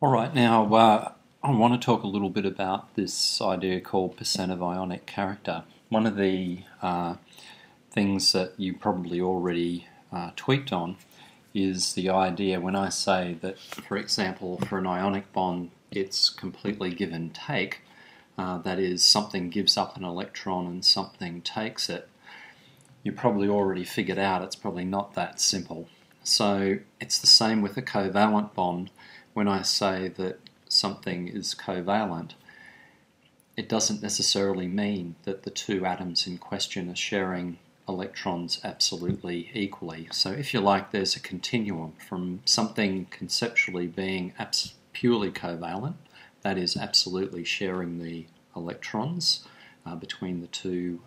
Alright, now I want to talk a little bit about this idea called percent of ionic character. One of the things that you probably already tweaked on is the idea when I say that, for example, for an ionic bond it's completely give and take, that is, something gives up an electron and something takes it. You probably already figured out it's probably not that simple. So it's the same with a covalent bond. When I say that something is covalent, it doesn't necessarily mean that the two atoms in question are sharing electrons absolutely equally. So if you like, there's a continuum from something conceptually being purely covalent, that is absolutely sharing the electrons between the two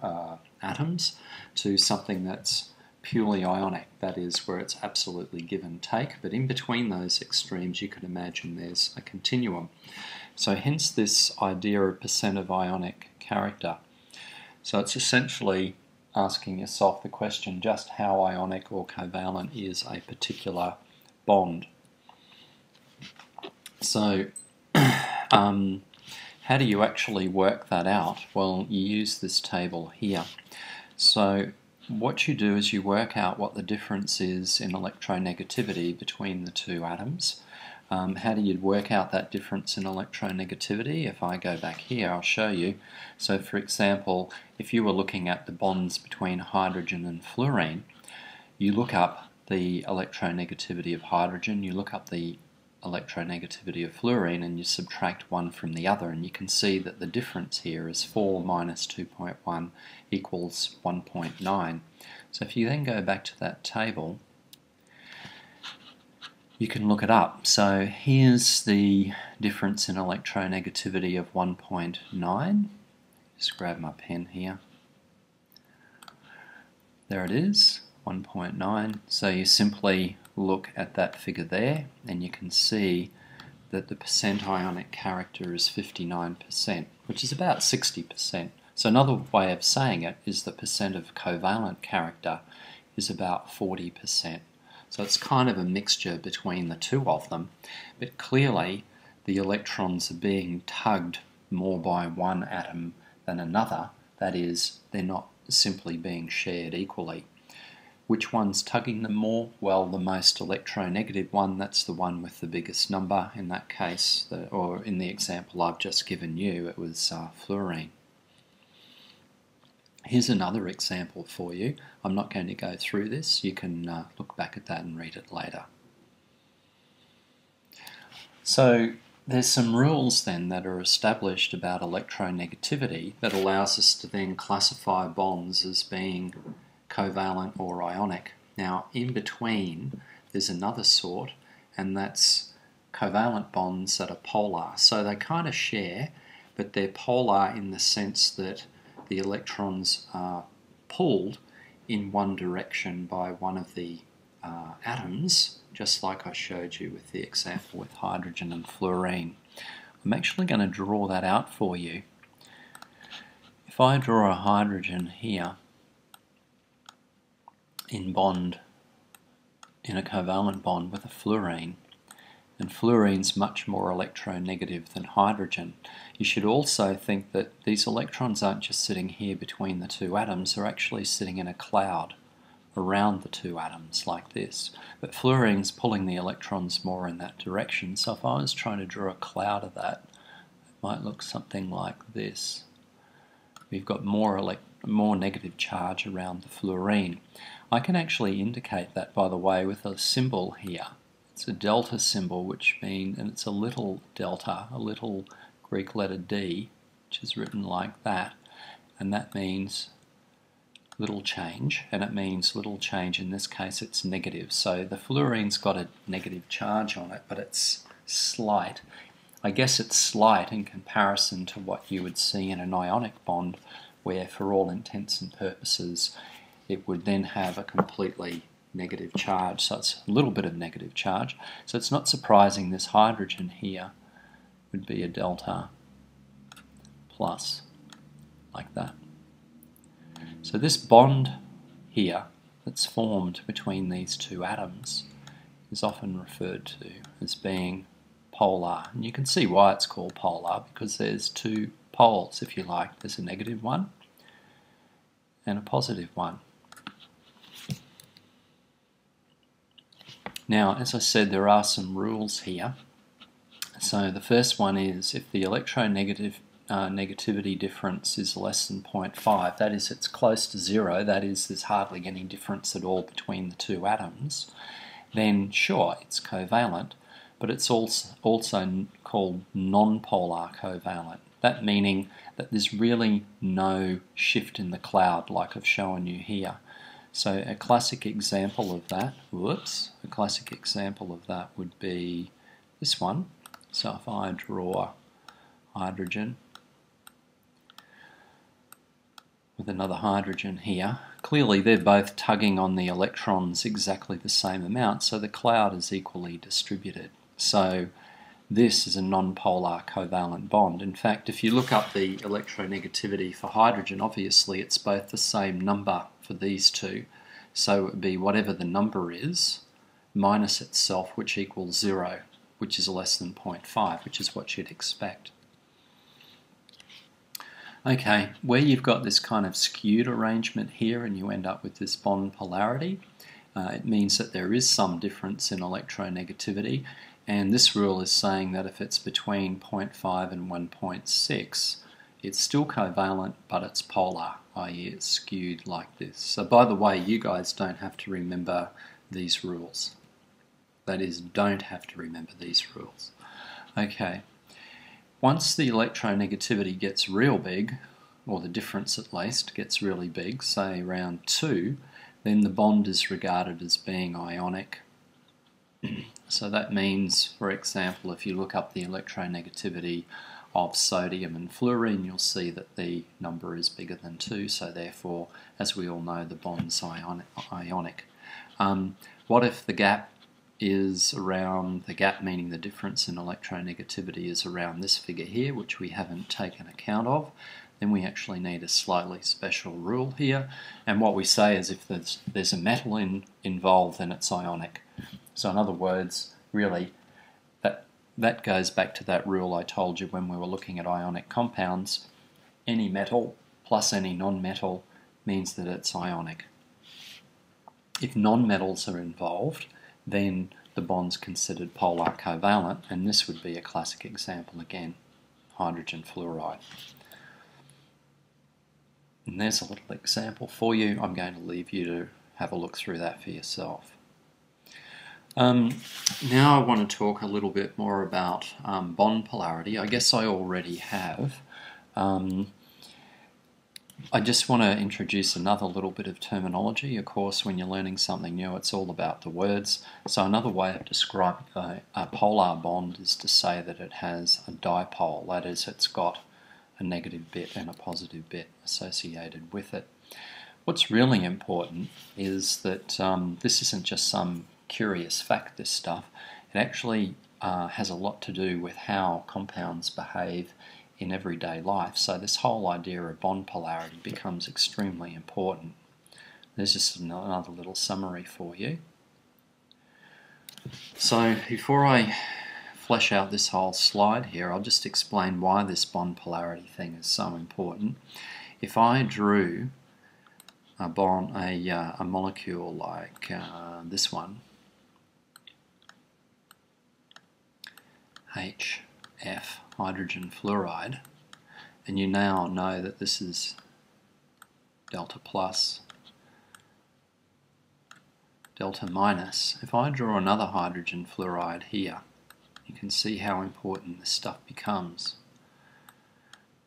atoms, to something that's purely ionic, that is, where it's absolutely give and take, but in between those extremes you can imagine there's a continuum. So hence this idea of percent of ionic character. So it's essentially asking yourself the question just how ionic or covalent is a particular bond. So how do you actually work that out? Well, you use this table here. So what you do is you work out what the difference is in electronegativity between the two atoms. How do you work out that difference in electronegativity? If I go back here, I'll show you. So for example, if you were looking at the bonds between hydrogen and fluorine, you look up the electronegativity of hydrogen, you look up the electronegativity of fluorine, and you subtract one from the other, and you can see that the difference here is 4 minus 2.1 equals 1.9. So if you then go back to that table, you can look it up. So here's the difference in electronegativity of 1.9. Just grab my pen here. There it is, 1.9. So you simply look at that figure there and you can see that the percent ionic character is 59%, which is about 60%. So another way of saying it is the percent of covalent character is about 40%. So it's kind of a mixture between the two of them, but clearly the electrons are being tugged more by one atom than another. That is, they're not simply being shared equally. Which one's tugging them more? Well, the most electronegative one, that's the one with the biggest number. In that case, or in the example I've just given you, it was fluorine. Here's another example for you. I'm not going to go through this. You can look back at that and read it later. So there's some rules then that are established about electronegativity that allows us to then classify bonds as being covalent or ionic. Now in between there's another sort, and that's covalent bonds that are polar. So they kind of share, but they're polar in the sense that the electrons are pulled in one direction by one of the atoms, just like I showed you with the example with hydrogen and fluorine. I'm actually going to draw that out for you. If I draw a hydrogen here in a covalent bond with a fluorine, and fluorine's much more electronegative than hydrogen, you should also think that these electrons aren't just sitting here between the two atoms, they're actually sitting in a cloud around the two atoms like this. But fluorine's pulling the electrons more in that direction, so if I was trying to draw a cloud of that, it might look something like this. We've got more negative charge around the fluorine. I can actually indicate that, by the way, with a symbol here. It's a delta symbol, which means, and it's a little delta, a little Greek letter D, which is written like that, and that means little change, and it means little change, in this case it's negative. So the fluorine's got a negative charge on it, but it's slight. I guess it's slight in comparison to what you would see in an ionic bond, where for all intents and purposes it would then have a completely negative charge. So it's a little bit of negative charge. So it's not surprising this hydrogen here would be a delta plus, like that. So this bond here that's formed between these two atoms is often referred to as being polar. And you can see why it's called polar, because there's two poles, if you like. There's a negative one and a positive one. Now, as I said, there are some rules here. So the first one is if the electronegativity difference is less than 0.5, that is, it's close to zero, that is, there's hardly any difference at all between the two atoms, then sure, it's covalent, but it's also called non-polar covalent. That meaning that there's really no shift in the cloud like I've shown you here. So a classic example of that, would be this one. So if I draw hydrogen with another hydrogen here, clearly they're both tugging on the electrons exactly the same amount, so the cloud is equally distributed. So this is a non-polar covalent bond. In fact, if you look up the electronegativity for hydrogen, obviously it's both the same number for these two. So it would be whatever the number is minus itself, which equals 0, which is less than 0.5, which is what you'd expect. Okay, where you've got this kind of skewed arrangement here and you end up with this bond polarity, it means that there is some difference in electronegativity, and this rule is saying that if it's between 0.5 and 1.6, it's still covalent, but it's polar, i.e. it's skewed like this. So by the way, you guys don't have to remember these rules. That is, don't have to remember these rules. Okay, once the electronegativity gets real big, or the difference at least gets really big, say around 2, then the bond is regarded as being ionic. So that means, for example, if you look up the electronegativity of sodium and fluorine, you'll see that the number is bigger than 2, so therefore, as we all know, the bond's ionic. What if the gap is around, the gap meaning the difference in electronegativity is around this figure here, which we haven't taken account of? Then we actually need a slightly special rule here, and what we say is if there's a metal involved, then it's ionic. So in other words, really, that goes back to that rule I told you when we were looking at ionic compounds. Any metal plus any non-metal means that it's ionic. If non-metals are involved, then the bond's considered polar covalent, and this would be a classic example again, hydrogen fluoride. And there's a little example for you. I'm going to leave you to have a look through that for yourself. Now I want to talk a little bit more about bond polarity. I guess I already have. I just want to introduce another little bit of terminology. Of course, when you're learning something new, it's all about the words. So another way of describing a polar bond is to say that it has a dipole. That is, it's got a negative bit and a positive bit associated with it. What's really important is that this isn't just some curious fact, this stuff. It actually has a lot to do with how compounds behave in everyday life. So this whole idea of bond polarity becomes extremely important. There's just another little summary for you. So before I flesh out this whole slide here, I'll just explain why this bond polarity thing is so important. If I drew a molecule like this one, HF, hydrogen fluoride, and you now know that this is delta plus, delta minus. If I draw another hydrogen fluoride here, you can see how important this stuff becomes.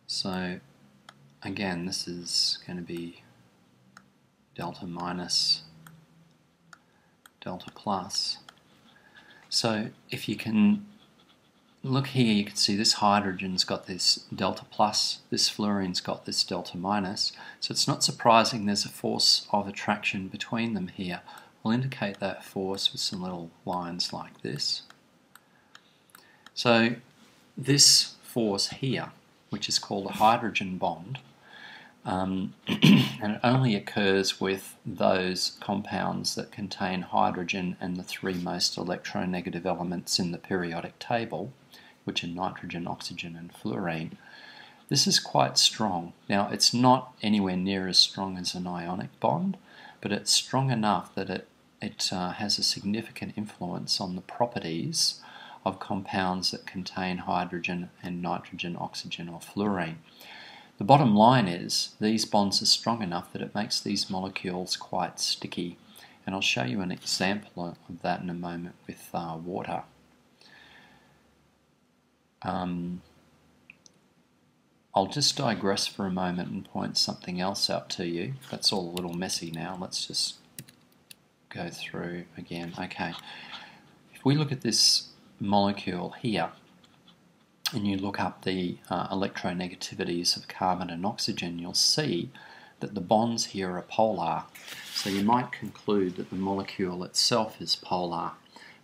So again, this is going to be delta minus, delta plus. So if you can look here, you can see this hydrogen's got this delta plus, this fluorine's got this delta minus, so it's not surprising there's a force of attraction between them here. I'll indicate that force with some little lines like this. So this force here, which is called a hydrogen bond, and it only occurs with those compounds that contain hydrogen and the three most electronegative elements in the periodic table. which are nitrogen, oxygen and fluorine. This is quite strong. Now it's not anywhere near as strong as an ionic bond, but it's strong enough that it has a significant influence on the properties of compounds that contain hydrogen and nitrogen, oxygen or fluorine. The bottom line is these bonds are strong enough that it makes these molecules quite sticky, and I'll show you an example of that in a moment with water. I'll just digress for a moment and point something else out to you. That's all a little messy now. Let's just go through again. Okay, if we look at this molecule here and you look up the electronegativities of carbon and oxygen, you'll see that the bonds here are polar. So you might conclude that the molecule itself is polar,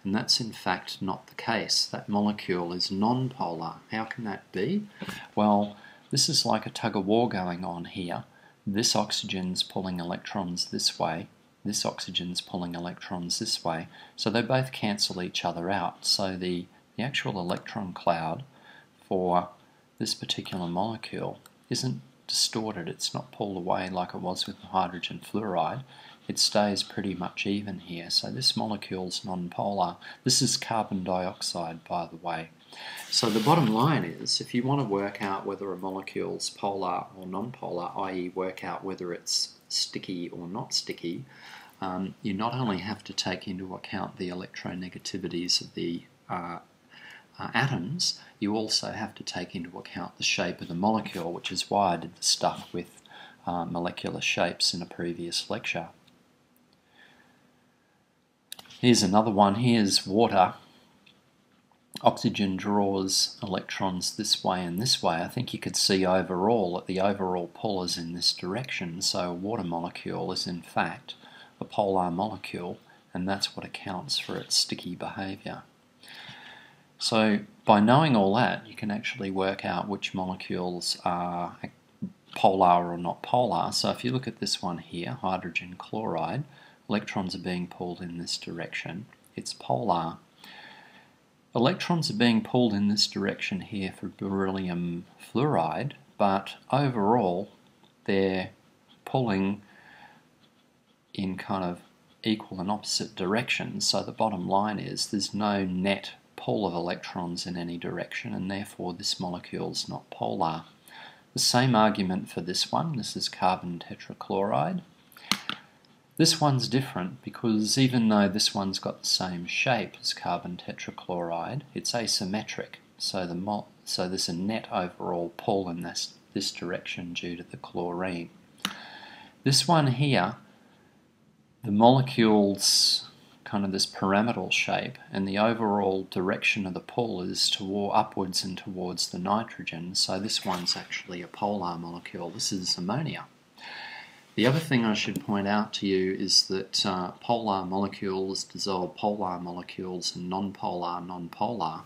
and that's in fact not the case. That molecule is non-polar. How can that be? Well, this is like a tug-of-war going on here. This oxygen's pulling electrons this way, this oxygen's pulling electrons this way, so they both cancel each other out. So the actual electron cloud for this particular molecule isn't distorted, it's not pulled away like it was with the hydrogen fluoride. It stays pretty much even here. So this molecule's non-polar. This is carbon dioxide, by the way. So the bottom line is, if you want to work out whether a molecule's polar or non-polar, i.e. work out whether it's sticky or not sticky, you not only have to take into account the electronegativities of the atoms, you also have to take into account the shape of the molecule, which is why I did the stuff with molecular shapes in a previous lecture. Here's another one. Here's water. Oxygen draws electrons this way and this way. I think you could see overall that the overall pull is in this direction, so a water molecule is in fact a polar molecule, and that's what accounts for its sticky behaviour. So by knowing all that, you can actually work out which molecules are polar or not polar. So if you look at this one here, hydrogen chloride, electrons are being pulled in this direction. It's polar. Electrons are being pulled in this direction here for beryllium fluoride, but overall they're pulling in kind of equal and opposite directions. So the bottom line is there's no net pull of electrons in any direction, and therefore this molecule's not polar. The same argument for this one. This is carbon tetrachloride. This one's different because even though this one's got the same shape as carbon tetrachloride, it's asymmetric. So there's a net overall pull in this direction due to the chlorine. This one here, the molecule's kind of this pyramidal shape, and the overall direction of the pull is upwards and towards the nitrogen, so this one's actually a polar molecule. This is ammonia. The other thing I should point out to you is that polar molecules dissolve polar molecules and non-polar non-polar.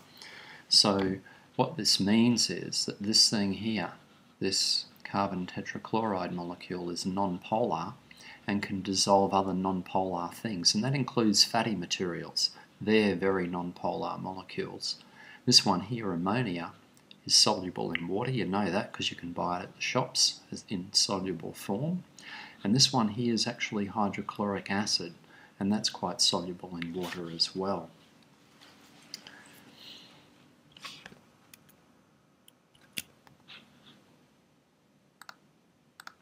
So what this means is that this thing here, this carbon tetrachloride molecule, is non-polar and can dissolve other non-polar things, and that includes fatty materials. They're very non-polar molecules. This one here, ammonia, is soluble in water. You know that because you can buy it at the shops in soluble form. And this one here is actually hydrochloric acid, and that's quite soluble in water as well.